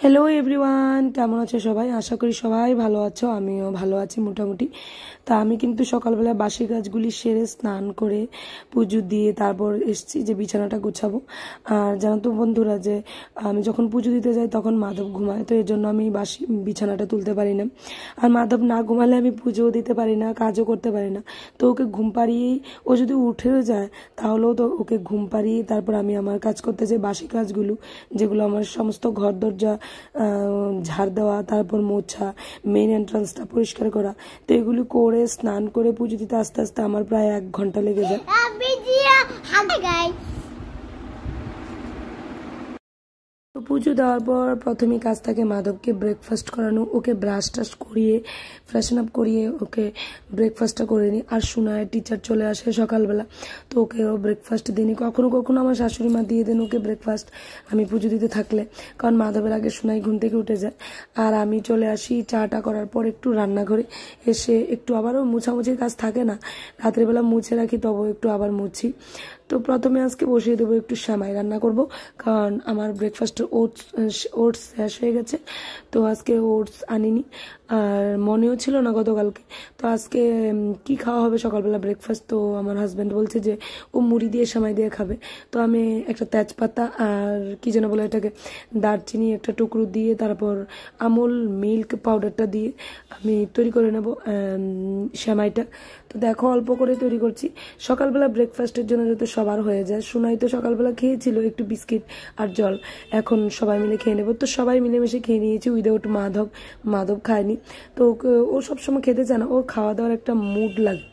Hello everyone, কেমন আছো সবাই? আশা করি সবাই ভালো আছো। আমিও ভালো আছি মোটামুটি। তা আমি কিন্তু সকালবেলা বাসি কাজগুলি সেরে স্নান করে পুজো দিয়ে তারপর এসেছি যে বিছানাটা গুছাবো। আর জানো তো বন্ধুরা, যে আমি যখন পুজো দিতে যাই তখন মাধব ঘুমায়, তো এর জন্য আমি বাসি বিছানাটা তুলতে পারি না। আর মাধব না ঘুমালে আমি পুজোও দিতে পারি না, কাজও করতে পারি না। তো ওকে ঘুম পাড়িয়েই, ও যদি উঠেও যায় তাহলেও তো ওকে ঘুম পাড়িয়ে তারপর আমি আমার কাজ করতে যাই, বাসি কাজগুলো যেগুলো আমার সমস্ত ঘর দরজা ঝাড় দেওয়া, তারপর মোছা, মেইন এন্ট্রান্সটা পরিষ্কার করা। তো এগুলি করে স্নান করে পুজো দিতে আস্তে আস্তে আমার প্রায় 1 ঘন্টা লেগে যায়। তো পুজো দেওয়ার পর প্রথমেই কাজ থাকে মাধবকে ব্রেকফাস্ট করানো। ওকে ব্রাশ টাশ করিয়ে ফ্রেশন আপ করিয়ে ওকে ব্রেকফাস্টটা করে নিই। আর সুনায়ের টিচার চলে আসে সকালবেলা, তো ওকেও ব্রেকফাস্ট দিই। কখনো কখনো আমার শাশুড়ি মা দিয়ে দেন ওকে ব্রেকফাস্ট, আমি পুজো দিতে থাকলে, কারণ মাধবের আগে সুনাই ঘুম থেকে উঠে যায়। আর আমি চলে আসি চাটা করার পর একটু রান্নাঘরে এসে একটু আবারও মুছামুছির কাজ থাকে না, রাত্রেবেলা মুছে রাখি, তবে একটু আবার মুছি। তো প্রথমে আজকে বসিয়ে দেবো একটু সেমাই রান্না করব, কারণ আমার ব্রেকফাস্টের ওটস শেষ হয়ে গেছে। তো আজকে ওটস আনিনি, আর মনেও ছিল না গতকালকে। তো আজকে কি খাওয়া হবে সকালবেলা ব্রেকফাস্ট, তো আমার হাজব্যান্ড বলছে যে ও মুড়ি দিয়ে সেমাই দিয়ে খাবে। তো আমি একটা তেজপাতা আর কি যেন বলে এটাকে, দারচিনি একটা টুকরো দিয়ে তারপর আমুল মিল্ক পাউডারটা দিয়ে আমি তৈরি করে নেব সেমাইটা। তো দেখো অল্প করে তৈরি করছি সকালবেলা ব্রেকফাস্টের জন্য, যাতে সবার হয়ে যায়। সুনাই তো সকালবেলা খেয়েছিল একটু বিস্কিট আর জল, এখন সবাই মিলে খেয়ে নেবো। তো সবাই মিলেমিশে খেয়ে নিয়েছি উইদাউট মাধব খায়নি। তো ও সবসময় খেতে চায় না, ওর খাওয়া দাওয়ার একটা মুড লাগে।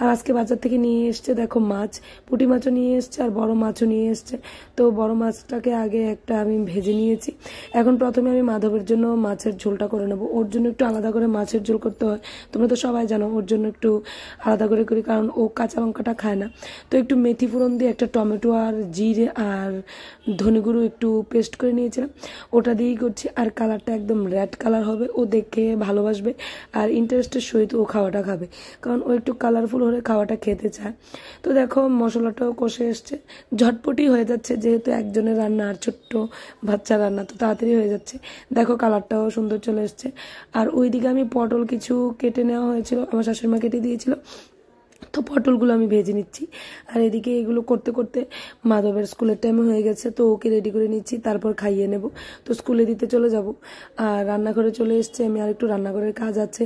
আর আজকে বাজার থেকে নিয়ে এসছে দেখো মাছ, পুঁটি মাছও নিয়ে এসছে আর বড় মাছও নিয়ে এসছে। তো বড় মাছটাকে আগে একটা আমি ভেজে নিয়েছি। এখন প্রথমে আমি মাধবের জন্য মাছের ঝোলটা করে নেবো। ওর জন্য একটু আলাদা করে মাছের ঝোল করতে হয়, তোমরা তো সবাই জানো। ওর জন্য একটু আলাদা করে করি, কারণ ও কাঁচা লঙ্কাটা খায় না। তো একটু মেথি ফোড়ন দিয়ে একটা টমেটো আর জিরে আর ধনে গুঁড়ো একটু পেস্ট করে নিয়েছিলাম, ওটা দিয়েই করছি। আর কালারটা একদম রেড কালার হবে, ও দেখে ভালোবাসবে আর ইন্টারেস্টের সহিত ও খাওয়াটা খাবে, কারণ ও একটু কালারফুল হলে খাওয়াটা খেতে চায়। তো দেখো মশলাটাও কষে এসছে, ঝটপটি হয়ে যাচ্ছে, যেহেতু একজনের রান্না আর ছোট্ট বাচ্চা রান্না, তো তাড়াতাড়ি হয়ে যাচ্ছে। দেখো কালারটাও সুন্দর চলে এসছে। আর ওইদিকে আমি পটল কিছু কেটে নেওয়া হয়েছিল, আমার শাশুড়িমা কেটে দিয়েছিল, তো পটলগুলো আমি ভেজে নিচ্ছি। আর এদিকে এগুলো করতে করতে মাধবের স্কুলের টাইম হয়ে গেছে, তো ওকে রেডি করে নিচ্ছি, তারপর খাইয়ে নেব, তো স্কুলে দিতে চলে যাব। আর রান্নাঘরে চলে এসছে, আমি আর একটু রান্নাঘরের কাজ আছে,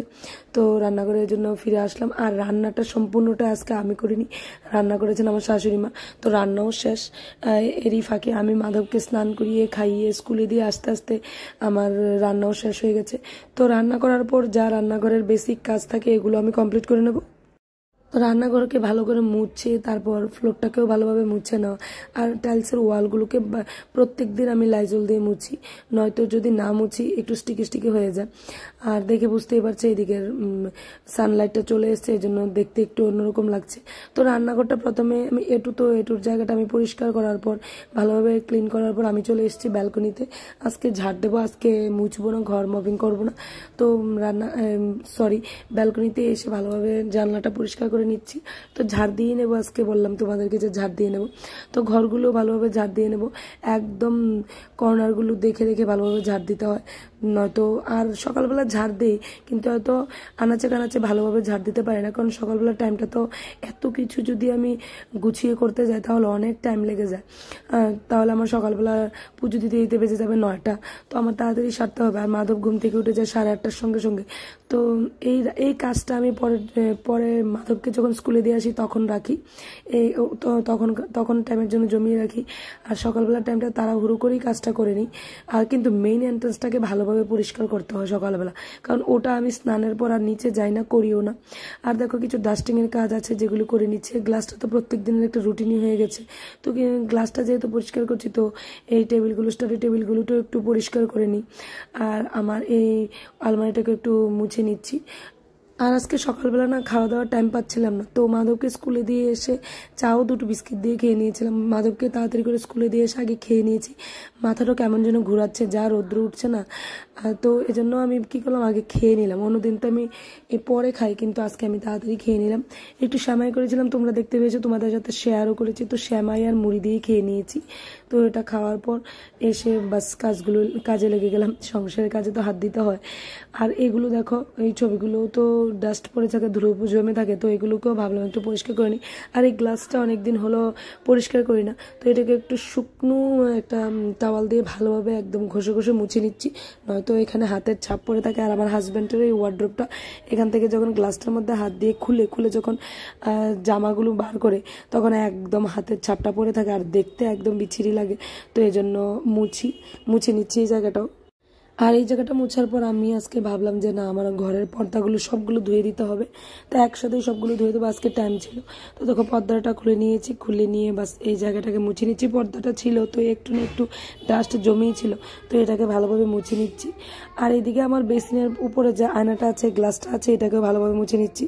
তো রান্নাঘরের জন্য ফিরে আসলাম। আর রান্নাটা সম্পূর্ণটা আজকে আমি করিনি, রান্না করেছেন আমার শাশুড়ি মা। তো রান্নাও শেষ, এরই ফাঁকে আমি মাধবকে স্নান করিয়ে খাইয়ে স্কুলে দিয়ে আস্তে আস্তে আমার রান্নাও শেষ হয়ে গেছে। তো রান্না করার পর যা রান্নাঘরের বেসিক কাজ থাকে এগুলো আমি কমপ্লিট করে নেব। তো রান্নাঘরকে ভালো করে মুছে তারপর ফ্লোরটাকেও ভালোভাবে মুছে নেওয়া। আর টাইলসের ওয়ালগুলোকে প্রত্যেক দিন আমি লাইজল দিয়ে মুছি, নয়তো যদি না মুছি একটু স্টিকি স্টিকি হয়ে যায়। আর দেখে বুঝতেই পারছে এদিকের সানলাইটটা চলে এসছে, এই জন্য দেখতে একটু অন্যরকম লাগছে। তো রান্নাঘরটা প্রথমে আমি এটুর জায়গাটা আমি পরিষ্কার করার পর ভালোভাবে ক্লিন করার পর আমি চলে এসেছি ব্যালকনিতে। আজকে ঝাড় দেবো, আজকে মুছবো না, ঘর মপিং করবো না। তো ব্যালকনিতে এসে ভালোভাবে জানলাটা পরিষ্কার করে নিচ্ছি। তো ঝাড় দিয়ে নেবো, আজকে বললাম তোমাদেরকে যে ঝাড় দিয়ে নেব। তো ঘরগুলো ভালোভাবে ঝাড় দিয়ে নেব, একদম কর্নারগুলো দেখে দেখে ভালোভাবে ঝাড় দিতে হয়, নয়তো আর সকালবেলা ঝাড় দিই কিন্তু হয়তো আনাচে কানাচে ভালোভাবে ঝাড় দিতে পারি না, কারণ সকালবেলার টাইমটা তো এত কিছু যদি আমি গুছিয়ে করতে যাই তাহলে অনেক টাইম লেগে যায়। তাহলে আমার সকালবেলা পুজো দিতে দিতে বেজে যাবে 9টা, তো আমার তাড়াতাড়ি সারতে হবে। আর মাধব ঘুম থেকে উঠে যায় 8:30টার সঙ্গে সঙ্গে। তো এই কাজটা আমি পরে মাধবকে যখন স্কুলে দিয়ে আসি তখন রাখি, এই তো তখন টাইমের জন্য জমিয়ে রাখি। আর সকালবেলার টাইমটা তাড়াহুড়ো করেই কাজটা করে নিই। আর কিন্তু মেইন এন্ট্রান্সটাকে ভালোভাবে পরিষ্কার করতে হয় সকালবেলা, কারণ ওটা আমি স্নানের পর আর নিচে যাই না, করিও না। আর দেখো কিছু ডাস্টিংয়ের কাজ আছে যেগুলো করে নিচ্ছে। গ্লাসটা তো প্রত্যেক দিনের একটা রুটিনই হয়ে গেছে, তো গ্লাসটা যেহেতু পরিষ্কার করছি, তো এই স্টাডি টেবিলগুলোটাও একটু পরিষ্কার করে নিই। আর আমার এই আলমারিটাকে একটু মুছে নিচ্ছি। আর আজকে সকালবেলা না খাওয়া দাওয়ার টাইম পাচ্ছিলাম না, তো মাধবকে স্কুলে দিয়ে এসে চাও 2টো বিস্কিট দিয়ে খেয়ে নিয়েছিলাম। মাধবকে তাড়াতাড়ি করে স্কুলে দিয়ে এসে আগে খেয়ে নিয়েছি। মাথাটা কেমন যেন ঘোরাচ্ছে, যা রৌদ্র উঠছে না, তো এজন্য আমি কী করলাম, আগে খেয়ে নিলাম। অন্যদিন তো আমি পরে খাই, কিন্তু আজকে আমি তাড়াতাড়ি খেয়ে নিলাম। একটু শ্যামাই করেছিলাম, তোমরা দেখতে পেয়েছো, তোমাদের সাথে শেয়ারও করেছি। তো শ্যামাই আর মুড়ি দিয়ে খেয়ে নিয়েছি। তো এটা খাওয়ার পর এসে বাস কাজে লেগে গেলাম। সংসারের কাজে তো হাত দিতে হয়। আর এগুলো দেখো, এই ছবিগুলো তো ডাস্ট পড়ে থাকে, ধুলো জমে থাকে, তো এগুলোকেও ভাবলাম একটু পরিষ্কার করে নিই। আর এই গ্লাসটা অনেকদিন হলো পরিষ্কার করি না, তো এটাকে একটু শুকনো একটা টাওয়াল দিয়ে ভালোভাবে একদম ঘষে ঘষে মুছে নিচ্ছি, নয়তো এখানে হাতের ছাপ পড়ে থাকে। আর আমার হাজব্যান্ডের এই ওয়ার্ড্রোবটা, এখান থেকে যখন গ্লাসটার মধ্যে হাত দিয়ে খুলে যখন জামাগুলো বার করে, তখন একদম হাতের ছাপটা পড়ে থাকে আর দেখতে একদম বিচ্ছিরি লাগে। তো এই জন্য মুছে নিচ্ছি এই জায়গাটাও। আর এই জায়গাটা মোছার পর আমি আজকে ভাবলাম যে না, আমার ঘরের পর্দাগুলো সবগুলো ধুয়ে দিতে হবে, তো একসাথেই সবগুলো ধুয়ে দেবো। আজকে টাইম ছিল, তো দেখো পর্দাটা খুলে নিয়েছি, খুলে নিয়ে বাস এই জায়গাটাকে মুছে নিচ্ছি। পর্দাটা ছিল তো একটু না একটু ডাস্ট জমেই ছিল, তো এটাকে ভালোভাবে মুছে নিচ্ছি। আর এদিকে আমার বেসিনের উপরে যে আয়নাটা আছে, গ্লাসটা আছে, এটাকেও ভালোভাবে মুছে নিচ্ছি।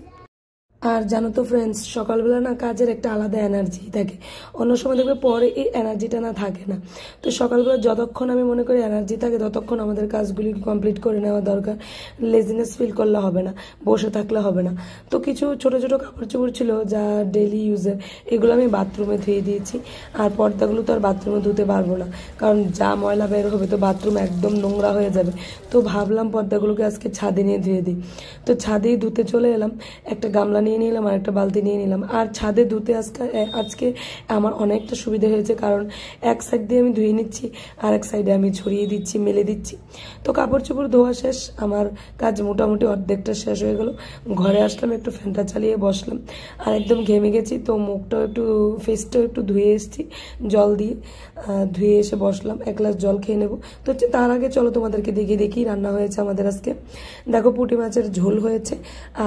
আর জানো তো ফ্রেন্ডস, সকালবেলা না কাজের একটা আলাদা এনার্জি থাকে, অন্য সময় দেখবে পরে এই এনার্জিটা না থাকে না। তো সকালবেলা যতক্ষণ আমি মনে করি এনার্জি থাকে, ততক্ষণ আমাদের কাজগুলি কমপ্লিট করে নেওয়া দরকার। লেজিনেস ফিল করলে হবে না, বসে থাকলে হবে না। তো কিছু ছোট ছোট কাপড় চোপড় ছিল যা ডেলি ইউজের, এগুলো আমি বাথরুমে ধুয়ে দিয়েছি। আর পর্দাগুলো তো আর বাথরুমে ধুতে পারবো না, কারণ যা ময়লা বের হবে তো বাথরুম একদম নোংরা হয়ে যাবে। তো ভাবলাম পর্দাগুলোকে আজকে ছাদে নিয়ে ধুয়ে দিই। তো ছাদেই ধুতে চলে এলাম, একটা গামলা নিয়ে নিলাম আর একটা বালতি নিয়ে নিলাম। আর ছাদে ধুতে আজকে আমার অনেকটা সুবিধা হয়েছে, কারণ এক সাইড দিয়ে আমি ধুয়ে নিচ্ছি, আর এক সাইডে আমি ছড়িয়ে দিচ্ছি, মেলে দিচ্ছি। তো কাপড় চোপড় ধোয়া শেষ, আমার কাজ মোটামুটি অর্ধেকটা শেষ হয়ে গেল। ঘরে আসলাম, একটু ফ্যানটা চালিয়ে বসলাম, আর একদম ঘেমে গেছি, তো মুখটাও একটু ফেসটাও একটু ধুয়ে এসেছি জল দিয়ে। ধুয়ে এসে বসলাম, এক গ্লাস জল খেয়ে নেবো। তো তার আগে চলো তোমাদেরকে দেখি রান্না হয়েছে আমাদের আজকে। দেখো পুঁটি মাছের ঝোল হয়েছে,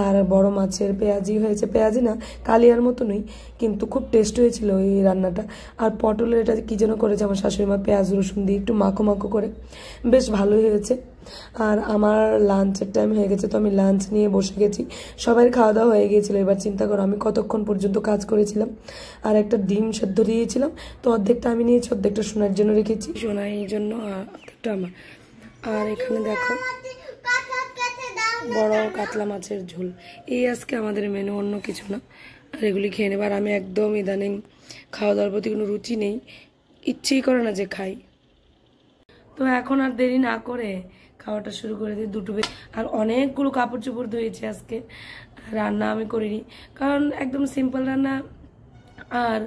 আর বড় মাছের পেঁয়াজি হয়েছে, পেঁয়াজি না কালিয়ার মতনই, কিন্তু খুব টেস্ট হয়েছিল এই রান্নাটা। আর পটলের এটা কি যেন করেছে আমার শাশুড়ি মা, পেঁয়াজ রসুন দিয়ে একটু মাখো করে, বেশ ভালোই হয়েছে। আর আমার লাঞ্চের টাইম হয়ে গেছে, তো আমি লাঞ্চ নিয়ে বসে গেছি। সবাই খাওয়া দাওয়া হয়ে গিয়েছিল। এবার চিন্তা করো আমি কতক্ষণ পর্যন্ত কাজ করেছিলাম। আর একটা ডিম সেদ্ধ দিয়েছিলাম, তো অর্ধেকটা আমি নিয়েছি, অর্ধেকটা সোনার জন্য রেখেছি, সোনা এই জন্য, আর অর্ধেকটা আমার। আর এখানে দেখো বড় কাতলা মাছের ঝোল, এই আজকে আমাদের মেনু, অন্য কিছু না। আর এগুলি খেয়ে নেব। আর আমি একদম ইদানিং খাওয়া দাওয়ার প্রতি কোনো রুচি নেই, ইচ্ছেই করে না যে খাই। তো এখন আর দেরি না করে খাওয়াটা শুরু করে দিই। আর অনেকগুলো কাপড় চোপড় ধুয়েছি আজকে। রান্না আমি করিনি, কারণ একদম সিম্পল রান্না, আর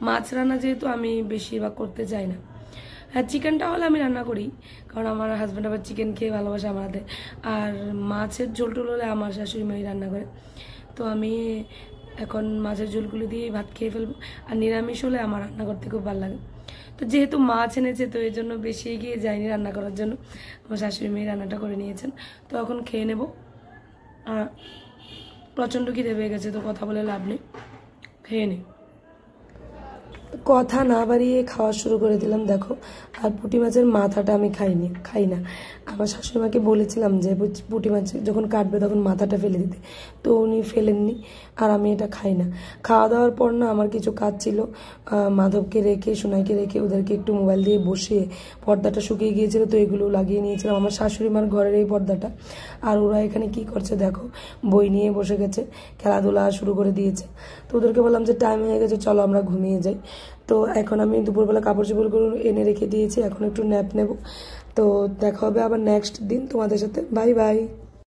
মাছ রান্না যেহেতু আমি বেশিরভাগ করতে চাই না। হ্যাঁ, চিকেনটা হলে আমি রান্না করি, কারণ আমার হাজব্যান্ড আবার চিকেন খেয়ে ভালোবাসে আমার হাতে। আর মাছের ঝোল টোল হলে আমার শাশুড়ি মাই রান্না করে। তো আমি এখন মাছের ঝোলগুলো দিয়ে ভাত খেয়ে ফেলবো। আর নিরামিষ হলে আমার রান্না করতে খুব ভালো লাগে। তো যেহেতু মাছ এনেছে, তো এই জন্য বেশি এগিয়ে যায়নি রান্না করার জন্য, আমার শাশুড়ি মেয়ে রান্নাটা করে নিয়েছেন। তো এখন খেয়ে নেব। আর প্রচণ্ড খিদে পেয়ে গেছে, তো কথা বলে লাভ নেই, খেয়ে নিই। কথা না বাড়িয়ে খাওয়া শুরু করে দিলাম। দেখো, আর পুঁটি মাছের মাথাটা আমি খাই না। আমার শাশুড়ি মাকে বলেছিলাম যে পুঁটি মাছ যখন কাটবে তখন মাথাটা ফেলে দিতে, তো উনি ফেলেননি। আর আমি এটা খাই না। খাওয়া দাওয়ার পর না আমার কিছু কাজ ছিল, মাধবকে রেখে সোনাইকে রেখে ওদেরকে একটু মোবাইল দিয়ে বসিয়ে, পর্দাটা শুকিয়ে গিয়েছিল, তো এগুলো লাগিয়ে নিয়েছিলাম, আমার শাশুড়ি মার ঘরের এই পর্দাটা। আর ওরা এখানে কি করছে দেখো, বই নিয়ে বসে গেছে, খেলাধুলা শুরু করে দিয়েছে। তো ওদেরকে বললাম যে টাইম হয়ে গেছে, চলো আমরা ঘুমিয়ে যাই। তো এখন আমি দুপুরবেলা কাপড় চোপড়গুলো এনে রেখে দিয়েছি, এখন একটু ন্যাপ নেব। তো দেখা হবে আবার নেক্সট দিন তোমাদের সাথে। Bye bye.